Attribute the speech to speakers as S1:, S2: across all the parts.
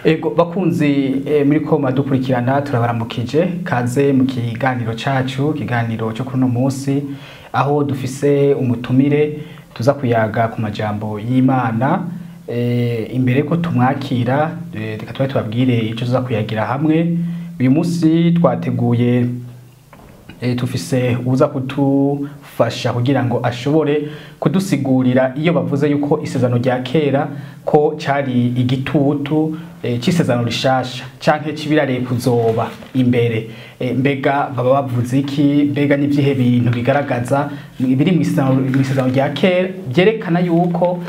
S1: Ego bakunzi muri ko madukurikirana turabaramukije kaze mu kiganiro cacu kiganiro cyo kuno munsi aho dufise umutumire tuza kuyaga ku majambo y'Imana imbere ko tumwakira reka tubabwire ico tuza kuyagira hamwe uyu munsi twateguye tufise uza kutufasha kugira ngo ashobore kudusigurira iyo bavuze yuko isezerano rya kera ko cari igitutu c'isezerano rishasha canke cibirare kuzoba imbere mbega baba bavuze iki mbega n'ivyihe bintu bigaragaza biri mu isezerano rya kera byerekana yuko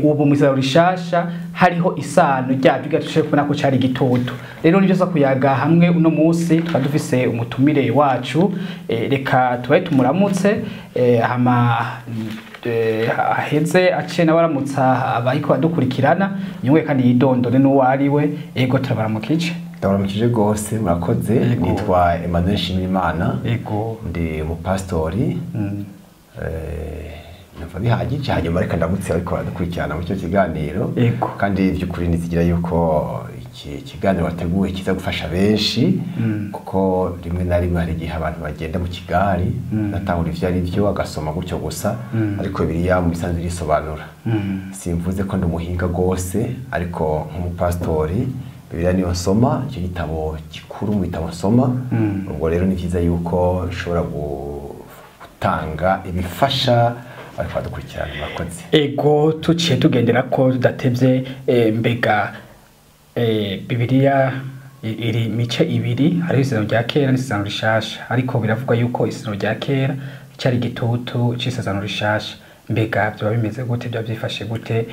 S1: ubu mu isezerano rishasha hariho isano ryavyo gatushe kubona ko cari igitutu rero nivyo zo kuyaga hamwe uno munsi twadufise umutumire wacu reka tubaye tumuramutse hama aheze ace nabaramutsa abayiko badukurikirana nywe kandi yidondore n'uwariwe ego turabaramukije
S2: ndabaramukije gose murakoze nitwa Emmanuel Nshimiyimana
S1: ego
S2: ndi umupastori numva bihagije hanyuma reka ndamutse ariko baradukurikirana mu cyo kiganiro kandi by'ukuri nizigira yuko iki kiganiro wateguye kiza gufasha benshi kuko rimwe na rimwe hari igihe abantu bagenda mu kigari natahura ivyo ari byo agasoma gutyo gusa ariko Bibiliya mu bisanzwe irisobanura simvuze ko ndi umuhinga gose ariko nk'umupastori Bibiliya niyo nsoma icyo gitabo gikuru mu bitabo nsoma ubwo rero ni vyiza yuko ushobora gutanga ibifasha ariko badukurikirana murakoze
S1: ego tuciye tugendera ko tudatevye mbega Bibiliya iri mice ibiri hari isezerano rya kera n'isezerano rishasha ariko biravugwa yuko isezerano rya kera cyari igitutu c'isezerano rishasha mbega byo bimeze gute byo byifashe gute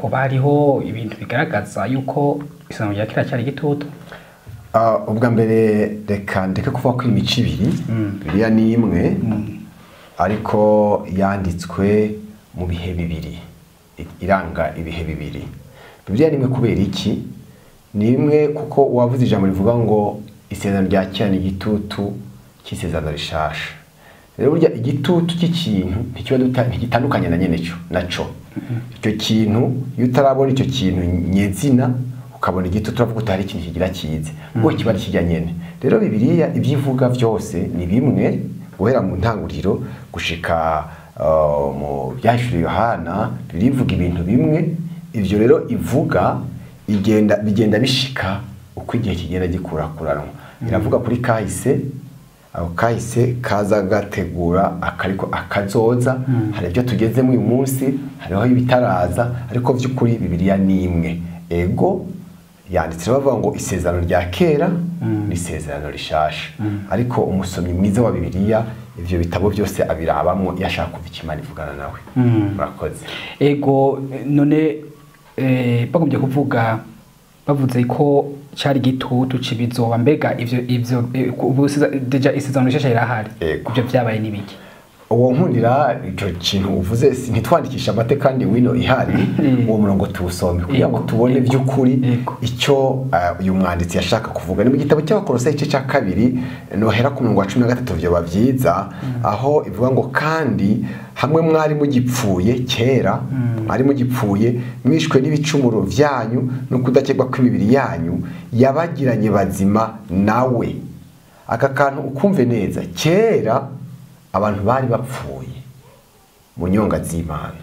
S1: hoba hariho ibintu bigaragaza yuko isezerano rya kera cyari igitutu
S2: ubwa mbere reka ndeke kuvuga ko imice ibiri Bibiliya ni imwe ariko yanditswe mu bihe bibiri iranga ibihe bibiri Bibiliya ni imwe kubera iki ni imwe kuko wavuze ijambo rivuga ngo isezerano rya kera ni igitutu c'isezerano rishasha rero burya igitutu cy'ikintu ntigitandukanye na nyene naco icyo kintu iyo utarabona icyo kintu nyezina ukabona igitutu uravuga utari ikintu kigira kize ngo kiba kijya nyene rero Bibiliya ivyivuga byose ni bimwe guhera mu ntanguriro gushika mu byahishuriwe Yohana birivuga ibintu bimwe ivyo rero ivuga bigenda bishika uko igihe kigenda gikurakuranwa iravuga kuri kahise aho kahise kaza gategura akariko akazoza hari ibyo tugezemo uyu munsi hariho ibitaraza ariko vy'ukuri Bibiliya ni imwe ego yanditse bavuga ngo isezerano rya kera n'isezerano rishasha ariko umusomyi mwiza wa Bibiliya ivyo bitabo byose abirabamwo yashaka kuva Imana ivugana nawe murakoze
S1: ego none bagomye kuvuga bavuze ko cari gitutu cibizoba mbega ivyo deja isezerano rishasha irahari ivyo vyabaye nibiki
S2: uwo nkundira ico kintu uvuze ntitwandikisha amate kandi wino ihari uwo murongo tuwusome kugira ngo tubone vy'ukuri icyo uyu mwanditsi yashaka kuvuga ni mu gitabo cy'Abakolosayi igice cya 2 nohera ku murongo wa 13 vyo bavyiza aho ivuga ngo kandi hamwe mwari mugipfuye kera mwari mugipfuye mwishwe n'ibicumuro vyanyu no kudakegwa kw'imibiri yanyu yabagiranye bazima nawe aka kantu ukumve neza kera abantu bari bapfuye mu nyonga z'Imana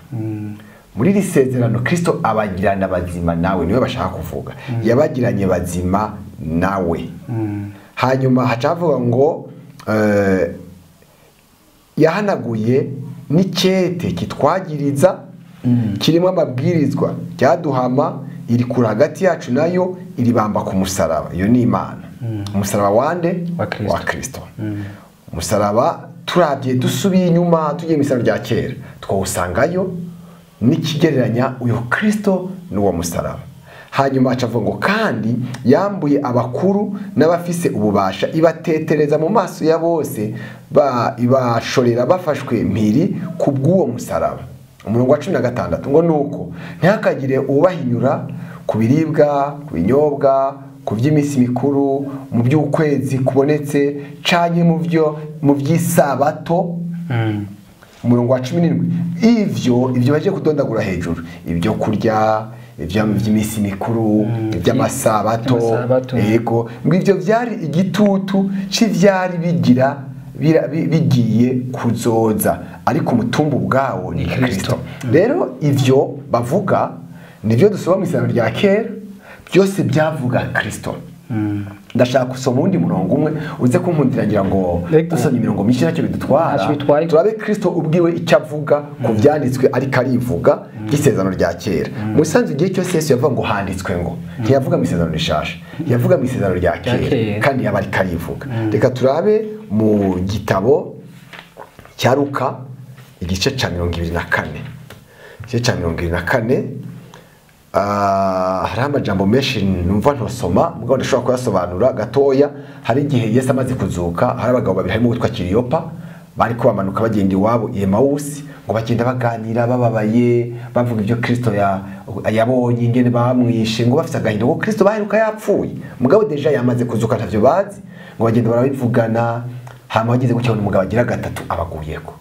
S2: muri risezerano Kristo abagirana bazima nawe niwe bashaka kuvuga yabagiranye bazima nawe hanyuma hacavuga ngo yahanaguye n'ikete kitwagiriza kirimo amabwirizwa ryaduhama iri kuri hagati yacu nayo iribamba ku musaraba iyo ni Imana umusaraba wande wa Kristo umusaraba turabye dusubiye inyuma tugiye mu isano rya kera twawusangayo n'ikigereranya uyu Kristo n'uwo musaraba hanyuma acavuga ngo kandi yambuye abakuru n'abafise ububasha ibatetereza mu maso ya bose ibashorera bafashwe mpiri kubw'uwo musaraba umurongo wa 16 ngo nuko ntihakagire ubahinyura ku biribwa ku binyobwa ku by'iminsi mikuru mu by'ukwezi kubonetse canye mu by'isabato umurongo wa 17 ivyo baje kudondagura hejuru ibyo kurya iby'iminsi mikuru iby'amasabato yego ngo ivyo byari igitutu c'ivyari bigiye kuzoza ariko umutumba ubwawo ni Kristo. Rero ivyo bavuga nivyo dusoma mu Isezerano rya kera byose byavuga Kristo. Ndashaka gusoma undi murongo umwe uze kunkundira ngira ngo dusomye imirongo myinshi nacyo bidutwara turabe Kristo ubwiwe icyo avuga ku byanditswe ariko arivuga by'Isezerano rya kera. Mu sanzu igihe cyose Yesu yavuga ngo handitswe ngo ntiyavuga mu Isezerano rishasha yavuga mu Isezerano rya kera kandi yaba ariko arivuga. Reka turabe mu gitabo cya Luka igice ca 24 igice ca 24 hari amajambo menshi numva ntosoma mugabo ndashobora kuyasobanura gatoya. Hari igihe Yesu amaze kuzuka hari abagabo babiri harimo witwa Kiriyopa bariko bamanuka bagenda iwabo i Emawusi ngo bagenda baganira bababaye bavuga ibyo Kristo yabonye ingene bamwishe ngo bafite agahinda ngo Kristo baheruka yapfuye mugabo deja yamaze kuzuka ntavyo bazi ngo bagenda barabivugana hama bageze gucyo umugabo agira gatatu abaguyeko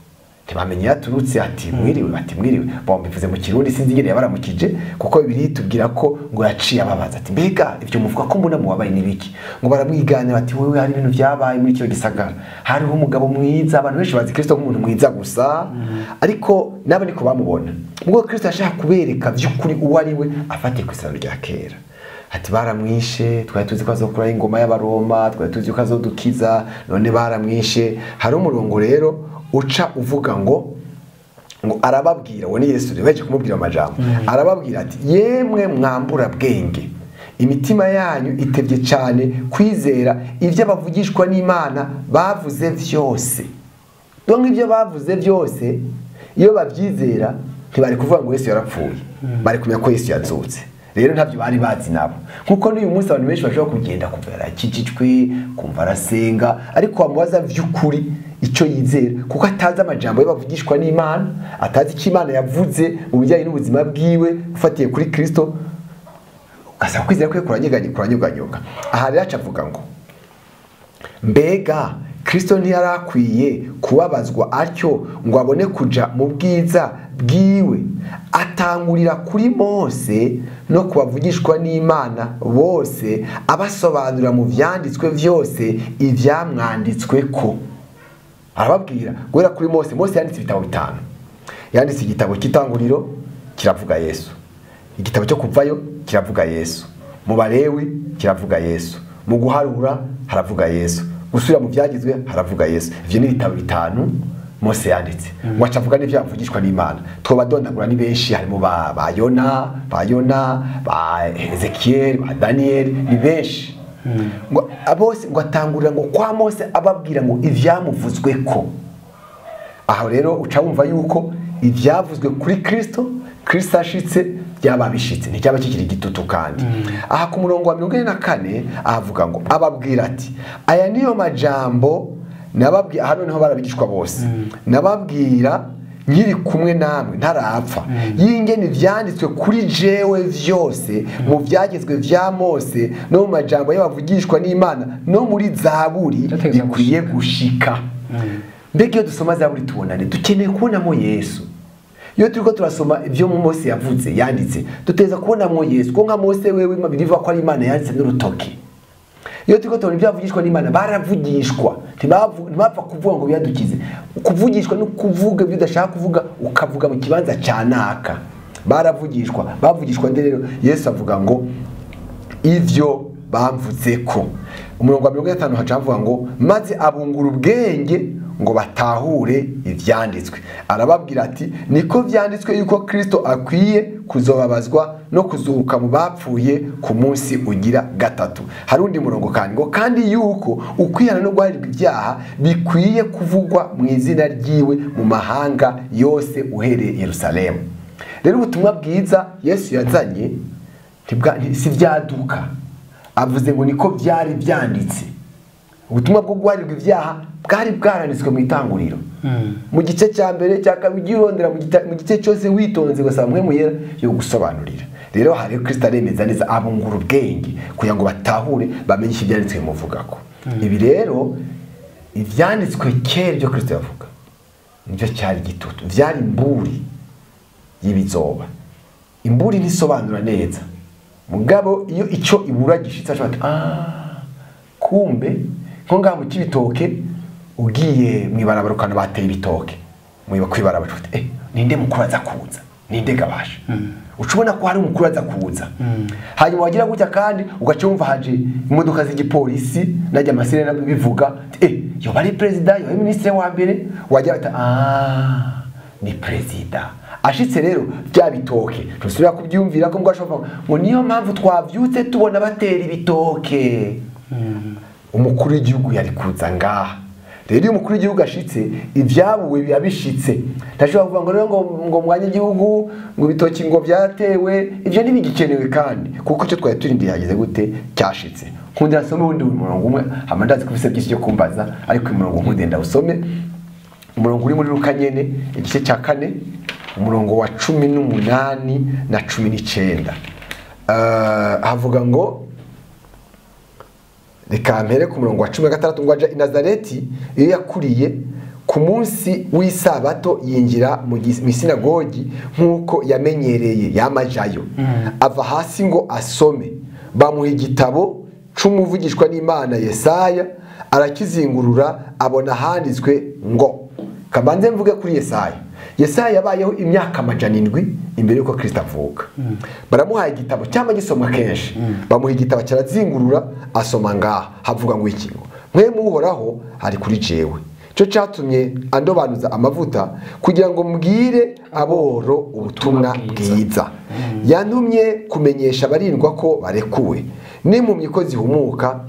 S2: ntibamenye yaturutse ati mwiriwe bati mwiriwe bombe bivuze mu Kirundi sinzi ingene yabaramukije kuko bibiri tubwira ko ngo yaciye ababaza ati mbega ivyo muvuga ko mbona mu wabaye nibiki ngo baramwigana bati wewe hari ibintu byabaye muri cyo gisagara hariho umugabo mwiza abantu benshi bazi Kristo nk'umuntu mwiza gusa ariko nabo niko bamubona ngo Kristo yashaka kubereka by'ukuri uwo ari we afate ku Isezerano rya kera. Ati baramwishe twari tuzi ko azokura ingoma y'abaroma twari tuzi ko azodukiza none baramwishe. Hari umurongo rero uca uvuga ngo arababwira we ni Yesu baje kumubwira amajambo arababwira ati yemwe mwambura bwenge imitima yanyu itevye cyane kwizera ivyo bavugishwa n'Imana bavuze vyose. Donc ivyo bavuze vyose iyo bavyizera ntibari kuvuga ngo Yesu yarapfuye bari kumenya ko Yesu yazutse. Rero ntavyo bari bazi nabo kuko n'uyu munsi abantu benshi bashobora kugenda kuvera kijijwe kumva arasenga ariko amubaza vy'ukuri icyo yizera kuko atazi amajambo y'abavugishwa n'Imana atazi icyo Imana yavuze mu bijyanye n'ubuzima bwiwe ufatiye kuri Kristo asa kwizera kwe kuranyuganyoga. Aha rero acavuga ngo mbega Kristo ntiyarakwiye kubabazwa atyo ngo abone kuja mu bwiza bwiwe atangurira kuri Mose no kubavugishwa n'Imana bose abasobanurira mu vyanditswe vyose ivyamwanditswe ko. Arababwira guhera kuri Mose yanditse ibitabo 5 yanditse igitabo cy'itanguriro kiravuga Yesu, igitabo cyo kuvayo kiravuga Yesu, mu Balewi kiravuga Yesu, mu guharura haravuga Yesu, gusubira mu byagizwe haravuga Yesu. Ivyo ni ibitabo 5 Mose yanditse ngo acavuga n'ivyo avugishwa n'Imana. Twobadondagura ni benshi harimo ba Yona ba Ezekiel ba Daniel ni benshi ngo abose ngo atangurira ngo kwa Mose ababwira ngo ivyamuvuzwe ko. Aho rero uca wumva yuko ivyavuzwe kuri Kristo ashitse byababishitse nticyaba kikiri gitutu kandi. Aha ku murongo wa 44 ahavuga ngo ababwira ati aya niyo majambo nababwira hano niho barabigishwa bose nababwira nkiri kumwe namwe ntarapfa yingene vyanditswe kuri jewe vyose mu byagezwe vya Mose no mu majambo y'abavugishwa n'Imana no muri Zaburi bikwiye gushika. Mbega iyo dusoma Zaburi tubonane dukeneye kubonamo Yesu. Iyo turiko turasoma ibyo mu Mose yavuze yanditse duteza kubonamo Yesu ko nka Mose wewe biriva ko ari Imana yanditse n'urutoke. Iyo turiko tubona ibyavugishwa n'Imana baravugishwa ntibapfa kuvuga ngo biyadukize. Kuvugishwa no kuvuga ibyo udashaka kuvuga ukavuga mu kibanza cyanaka. Bavugishwa rero Yesu avuga ngo ivyo bamvuze ko. Umurongo wa 50 hacavuga ngo maze abungura ubwenge ngo batahure ivyanditswe. Arababwira ati niko vyanditswe yuko Kristo akwiye kuzobabazwa no kuzuka mu bapfuye ku munsi ugira gatatu. Hari undi murongo kandi ngo kandi yuko ukwihana no guharirwa ibyaha bikwiye kuvugwa mu izina ryiwe mu mahanga yose uhereye Yerusalemu. Rero ubutumwa bwiza Yesu yazanye si vyaduka avuze ngo niko byari byanditse. Ubutumwa bwo guharirwa ibyaha bwari bwaranditswe mu itanguriro mu gice cya mbere cya kabiri urondera mu gice cyose witonze gusaba mwe muyera yo gusobanurira. Rero hari Kristo aremeza neza abungura ubwenge kugira ngo batahure bamenye ibyanditswe muvuga ko. Ibi rero ivyanditswe kera byo Kristo yavuga nibyo cyari gitutu byari mburi y'ibizoba imburi ntisobanura neza mugabo iyo icyo ibura gishitse ashobora kumbe nko ngaha mu Cibitoke ugiye mwibarabara ukana bateye ibitoke mwiba kwibarabara ninde mukuru aza kuza ninde gabasha ucubona ko hari umukuru aza kuza hanyuma wagira gutya kandi ugacumva haje imodoka z'igipolisi najya amasirena bivuga yo bari president yo ministre wa mbere wagira ati ni president ashitse rero bya bitoke tusubira kubyumvira ko mbwashobora ngo niyo mpamvu twavyutse tubona batera ibitoke umukuru w'igihugu yari kuza ngaha rero iyo umukuru w'igihugu ashitse ibyabuwe biyabishitse ntashobora kuvuga ngo rero ngo mwanya igihugu ngo bitoki ngo byatewe ibyo ntibigikenewe kandi kuko icyo twari turindiye hageze gute cyashitse nkundira some ubundi umurongo umwe amandazi kubise byinshi cyo kumbaza ariko umurongo nkundenda usome umurongo uri muri Luka nyene igice cya 4 umurongo wa 18 na 19 havuga ngo reka mpere ku murongo wa 16 ngo aja i Nazareti iyo yakuriye ku munsi w'isabato yinjira mu sinagogi nkuko yamenyereye yamajayo ava hasi ngo asome bamuha igitabo c'umuvugishwa n'Imana Yesaya arakizingurura abona handitswe ngo kabanze mvuge kuri Yesaya yabayeho imyaka 700 imbere yuko Kristo avuka baramuhaye igitabo cyangwa gisomwa kenshi bamuha igitabo cyarazingurura asoma ngaha havuga ngo iki ngo mwe muhoraho ari kuri jewe cyo cyatumye andobanuza amavuta kugira ngo mbwire aboro ubutumwa bwiza yantumye kumenyesha abarindwa ko barekuwe n'impumyi ko zihumuka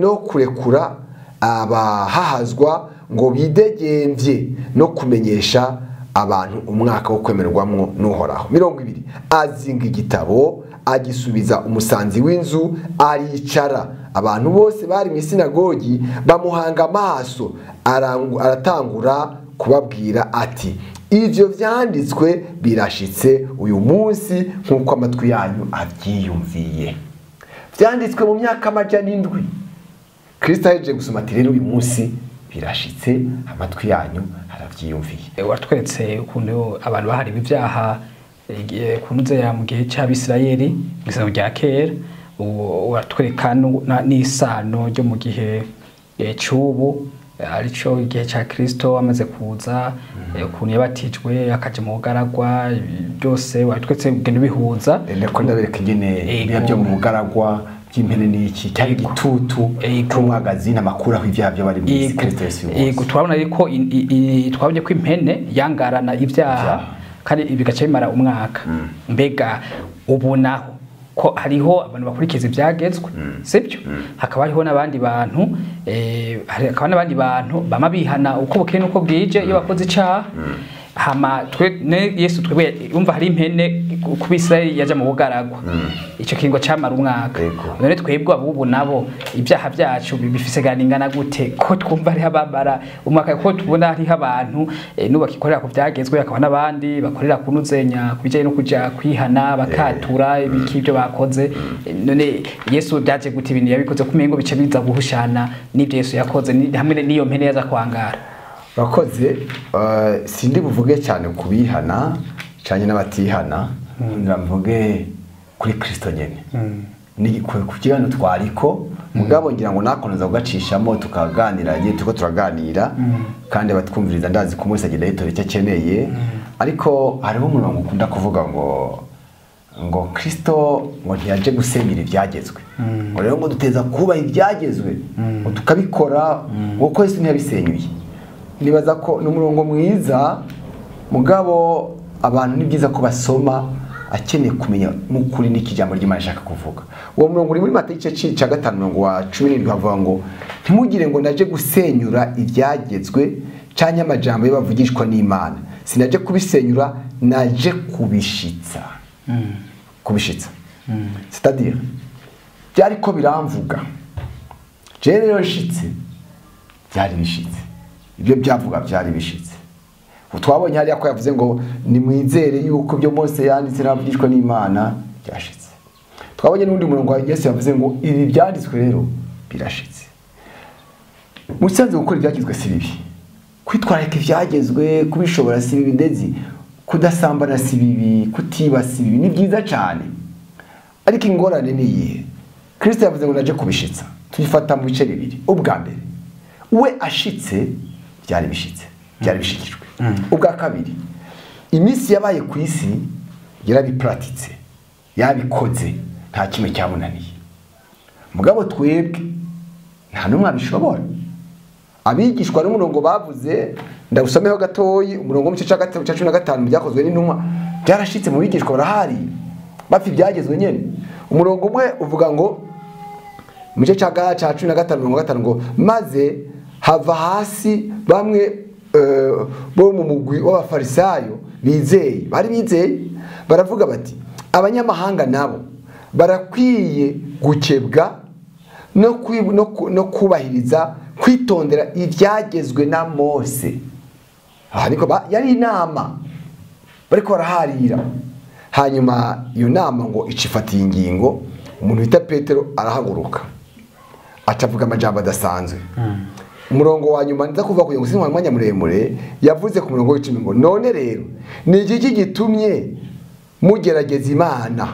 S2: no kurekura abahahazwa ngo bidegembye no kumenyesha abantu umwaka wo kwemerwamwo n'uhoraho 20 azinga igitabo agisubiza umusanzi w'inzu aricara abantu bose bari mu sinagogi bamuhanga amaso aratangura kubabwira ati ivyo vyanditswe birashitse uyu munsi nkuko amatwi yanyu avyiyumviye vyanditswe mu myaka 700 Kristo yaje gusoma ati rero uyu munsi birashitse amatwi yanyu haravyiyumviye
S1: watweretse ukuntu abantu bahariwe ibyaha kunuze ya mu gihe cy'Abisirayeli gisano rya kera watwereka n'isano ryo mu gihe cy'ubu arico igihe cya Kristo amaze kuza ukuntu yabatijwe akaje mu bugaragwa byose watweretse ugenda bihuza
S2: ko ndabereka ingene byo mu bugaragwa cy'impene n'iki cyari gitutu cy'umwagazi n'amakuru aho ibyaha byo bari mu Kristo Yesu
S1: yego turabona ariko twabonye ko impene yangarana ibyaha kandi bigace bimara umwaka mbega ubonaho ko hariho abantu bakurikiza ibyagezwe sibyo hakaba hariho n'abandi bantu hakaba n'abandi bantu bama bihana uko bukeye nuko bwije iyo bakoze icyaha hama Yesu twebwe umva hari impene kubisirayeli yaje mu bugaragwa icyo kingo cyamara umwaka none twebwe abubu nabo ibyaha byacu bifise ganingana gute ko twumva ari abamara umwaka ko tubona ari abantu nubakikorera ku byagezwe akaba nabandi bakorera kunuzenya kubijanye no kuja kwihana bakatura ibiki byo bakoze none Yesu byaje gute ibintu yabikoze kumengo bice biza guhushana n'ibyo Yesu yakoze hamwe n'iyo mpene yaza kwangara
S2: bakoze sindi buvuge cyane kubihana cyane n'abatihana ndamvuge kuri Kristo nyene ni kugirana twariko mugabo ngira ngo nakoneza kugacishamo tukaganira igihe tuko turaganira kandi abatwumviriza ndazi ko Mose agenda yitore cyakeneye ariko hariho umurongo ukunda kuvuga ngo Kristo ngo ntiyaje gusenyera ibyagezwe ngo rero ngo duteza kuba ibyagezwe ngo tukabikora ngo ko Yesu ntiyabisenyuye nibaza ko n'umurongo mwiza mugabo abantu ni byiza ko basoma akeneye kumenya mukuri n'ikijambo ry'Imana shaka kuvuga uwo murongo uri muri Matayo igice cya 5:17 havuga ngo ntimugire ngo naje gusenyura ibyagezwe cyanye amajambo y'abavugishwa n'Imana sinaje kubisenyura naje kubishitsa kubishitsa c'est-à-dire byari ko biramvuga je rero nshitse byari bishitse ibyo byavuga byari bishitse twabonye hariya ko yavuze ngo nimwizere yuko byo Mose yanditse n'abavugishwa n'Imana byashitse twabonye n'undi murongo wa Yesu yavuze ngo ibi byanditswe rero birashitse musanze gukora ibyagizwe si bibi kwitwararika ibyagezwe kubishobora si bibi ndezi kudasambana si bibi, kutiba si bibi, ni byiza cyane. Ariko ingorane ni iyihe? Kristo yavuze ngo naje kubishitsa. Tuyifata mu bice bibiri. Ubwa mbere, we ashitse byari bishitse, byari bishikijwe. Ubwa kabiri, iminsi yabaye ku isi yarabipuratitse, yabikoze, nta kimwe cyamunaniye. Mugabo twebwe nta numwe abishobora. Abigishwa n'umurongo bavuze, ndagusomeho gatoyi, umurongo mu cya 15 byakozwe n'intumwa, byarashitse mu bigishwa barahari, bapfi byagezwe nyene. Umurongo umwe uvuga ngo mu cya 15 ngo maze hava hasi bamwe bo mu mugwi w'abafarisayo bizeye, bari bizeye, baravuga bati abanyamahanga nabo barakwiye gukebwa no kubahiriza kwitondera ibyagezwe na Mose. Ariko yari inama bariko baraharira. Hanyuma iyo nama ngo icifatiye ingingo, umuntu bita Petero arahaguruka acavuga amajambo adasanzwe. Umurongo wa nyuma nza kuva kugira ngo sinwa mwanya muremure, yavuze ku murongo w'icumi ngo none rero ni iki gitumye mugerageza Imana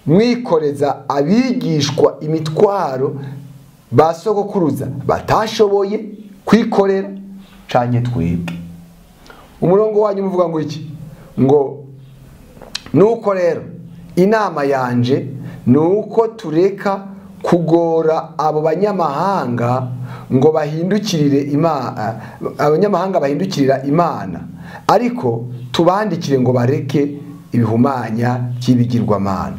S2: mwikoreza abigishwa imitwaro basogokuruza batashoboye kwikorera canye twebwe. Umurongo wanyu muvuga ngo iki? Ngo nuko rero inama yanje nuko tureka kugora abo banyamahanga ngo bahindukirire Imana, abanyamahanga bahindukirira Imana, ariko tubandikire ngo bareke ibihumanya by'ibigirwamana.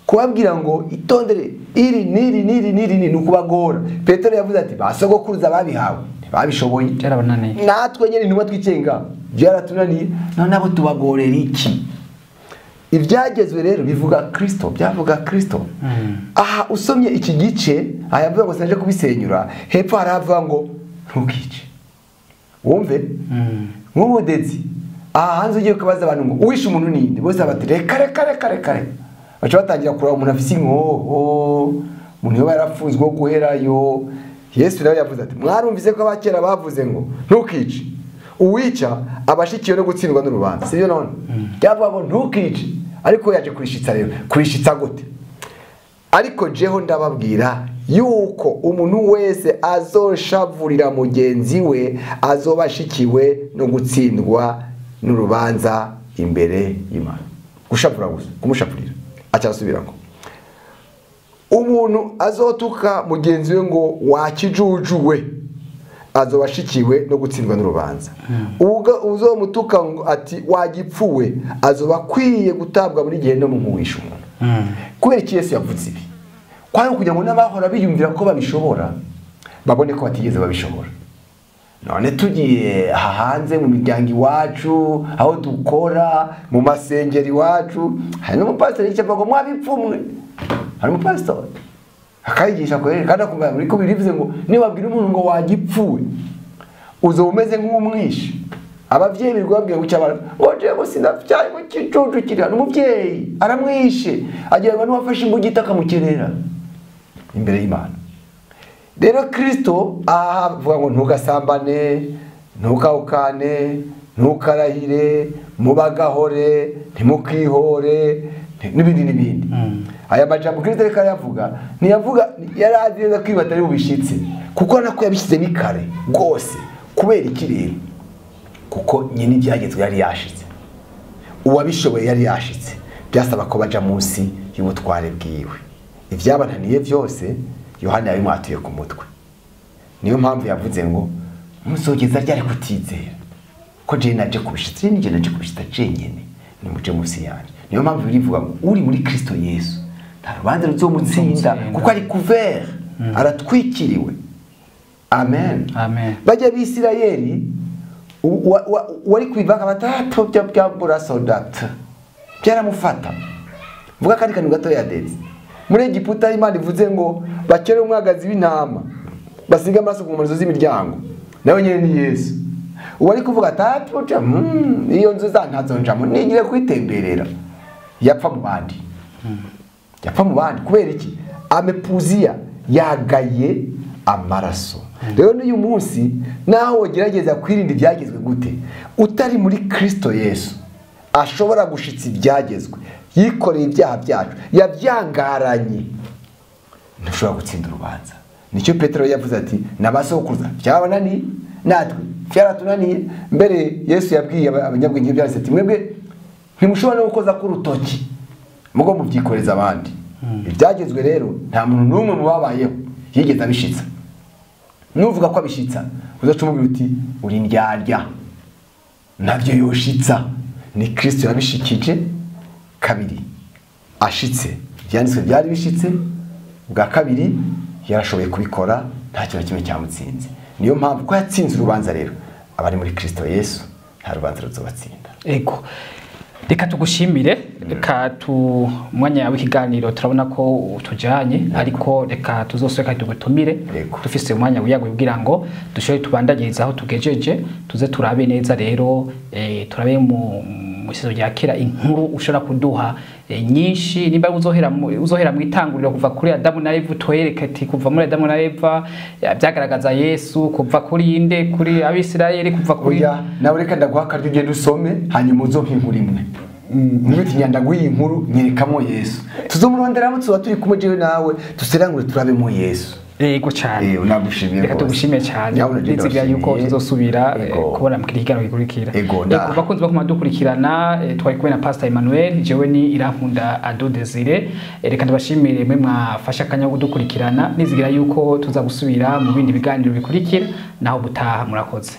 S2: Kubabwira ngo itondere iri niri nukubagora. Petero yavuze ati basogokuruza babihawe babishoboye,
S1: byarabananiye,
S2: natwe nyene ntumwa twicenga byaratunaniye, none abo tubagorera iki? Ibyagezwe rero bivuga Kristo, byavuga Kristo. Aha usomye iki gice ayavuga ngo sinaje kubisenyura, hepfo haravuga ngo ntukice. Wumve? Nk'umudezi aha hanze ugiye kubaza abantu ngo uwishe umuntu ninde, bose bati reka. Baca batangira kuraba umuntu afise inkoho, umuntu yoba yarafunzwe guherayo. Yesu nawe yavuze ati mwarumvise ko abakera bavuze ngo ntukice, uwica abashikiye no gutsindwa n'urubanza. Sibyo none? Yavuga ngo ntukice, ariko yaje kurishitsa rero. Kurishitsa gute? Ariko jeho ndababwira yuko umuntu wese azoshavurira mugenzi we azobashikiwe no gutsindwa n'urubanza imbere y'Imana. Gushavura gusa, kumushavurira. Acyasubira ngo umuntu azotuka mugenzi we ngo wakijujuwe azobashikiwe no gutsindwa n'urubanza. Uzomutuka ati wagipfuwe azoba kwiye gutabwa muri gihe no mu muwisha umuntu. Kubera iki Yesu yavuze ibi? Kwari kugira ngo n'abahora biyumvira ko babishobora babone ko batigeze babishobora. None tugiye hanze mu miryango iwacu, aho dukora, mu masengero iwacu, hari n'umupasiteri yicaye ngo mwabipfumwe. Hari umupasiteri akayigisha kwere kandi akumva muri ko birivuze ngo niwabwira umuntu ngo wagipfuwe uzo umeze nk'umwishe. Abavyeyi birwabwiye guca abantu oje ngo sinafyaye mu kicucu kiri hano, umuvyeyi aramwishe agira ngo niwafashe imbugita akamukerera imbere y'Imana. Rero Kristo avuga ngo ntugasambane, ntukawukane, ntukarahire, mubagahore, ntimukihore n'ibindi. Aya majambo Kristo reka yavuga, ntiyavuga yarazi neza kwibata ari bubishitse, kuko nako yabishyize ni kare rwose. Kubera iki rero? Kuko nyine ibyagezwe yari yashitse, uwabishoboye yari yashitse, byasaba ko baja munsi y'ubutware bwiwe. Ivyabananiye byose Yohana yabimwatuye ku mutwe. Niyo mpamvu yavuze ngo muzogeza ryari kutizera ko je naje kubishitsa, nije naje kubishitsa jenyene, nimuje munsi yanje. Niyo mpamvu birivuga ngo uri muri Kristo Yesu nta rubanza ruzomutsinda, kuko ari couvert, aratwikiriwe. Amen. Bajya b'Isirayeli wari kwivanga batato bya burasodat byaramufata. Vuga kandi kantu gato yadeze muri Egiputa. Imana ivuze ngo bakere umwagazi w'intama basiga amaraso ku mpande z'imiryango, nawe nyene ni Yesu. Uwari kuvuga atato iyo nzu zantazonjamo nigire kwitemberera, yapfa mu bandi. Yapfa mu bandi kubera iki? Amepuzia, yagaye amaraso. Rero n'uyu munsi naho wogerageza kwirinda ibyagezwe gute, utari muri Kristo Yesu, ashobora gushitsa ibyagezwe yikoreye ibyaha byacu yabyangaranye ntushobora gutsinda urubanza. Nicyo Petero yavuze ati nabasokuruza byabananiye natwe byaratunaniye. Mbere Yesu yabwiye abanyabwenge byarese ati mwebwe ntimushobora no gukoza ku rutoki mugo mubyikoreza abandi. Ibyagezwe rero nta muntu n'umwe mubabayeho yigeze abishitsa. Nuvuga ko abishitsa uzaca umubwira uti uri ndyarya nabyo yoshitsa. Ni Kristo yabishikije kabiri ashitse byanditswe byari bishitse bwa kabiri yarashoboye kubikora nta kintu kimwe cyamutsinze. Niyo mpamvu ko yatsinze urubanza rero abari muri Kristo Yesu nta rubanza ruzobatsinda.
S1: Ego reka tugushimire reka mwanya w'ikiganiro turabona ko tujanye ariko reka tuzoseka tugutumire dufise umwanya wiyago kugira ngo dushobore tubandagiriza aho tugejeje tuze turabe neza rero turabe mu isizo rya kera inkuru ushobora kuduha nyinshi nimba uzohera mu itanguriro kuva kuri Adamu na Eva twereka ati kuva muri Adamu na Eva byagaragaza Yesu kuva kuri inde kuri Abisirayeli kuva kuri
S2: nawe reka ndaguha akaryo ugende usome hanyuma uzompa inkuru imwe n'ibiti nyandaguye inkuru nyerekamo Yesu tuzomurondera mutso turi kumwe jewe nawe tuserangure turabemo Yesu.
S1: Ego cyane
S2: unagushimiye
S1: reka tugushimiye cyane nzigira yuko tuzosubira kubona mu kirigano gikurikira bakunze bakoma dukurikirana twari kumwe na Pastor Emmanuel jewe ni Irankunda Ado Desire reka ndabashimire mwe mwafasha akanya ko dukurikirana nizigira yuko tuza gusubira mu bindi biganiro bikurikira naho butaha murakoze.